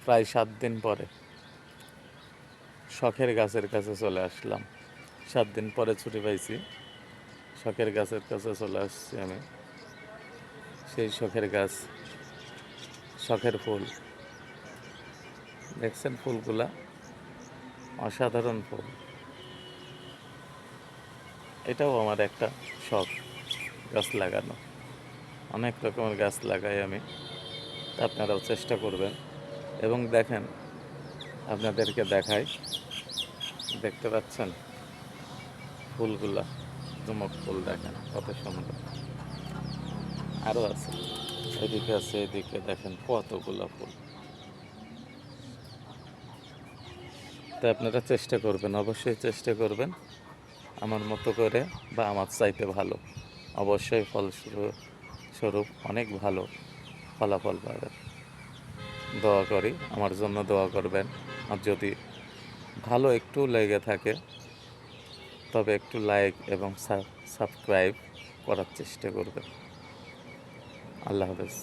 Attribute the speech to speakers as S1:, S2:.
S1: প্রায় 7 দিন পরে শখের গাছের কাছে চলে আসলাম। 7 দিন পরে ছুটি পাইছি, শখের গাছের কাছে চলে আসছি আমি। সেই শখের গাছ, শখের ফুল দেখছেন, ফুলগুলা অসাধারণ ফুল। এটাও আমার একটা শখ, গাছ লাগানো। অনেক রকমের গাছ লাগাই আমি, তা আপনারাও চেষ্টা করবেন। এবং দেখেন, আপনাদেরকে দেখাই, দেখতে পাচ্ছেন ফুলগুলা, জুমক ফুল দেখেন কত সুন্দর। আরও আছে, এদিকে আছে, এদিকে দেখেন কতগুলো ফুল। তা আপনারা চেষ্টা করবেন, অবশ্যই চেষ্টা করবেন আমার মতো করে, বা আমার চাইতে ভালো। অবশ্যই ফলস্বরূপ অনেক ভালো ফলাফল পাবেন। দোয়া করি, আমার জন্য দোয়া করবেন। আর যদি ভালো একটু লেগে থাকে তবে একটু লাইক এবং সাবস্ক্রাইব করার চেষ্টা করবেন। আল্লাহ হাফেজ।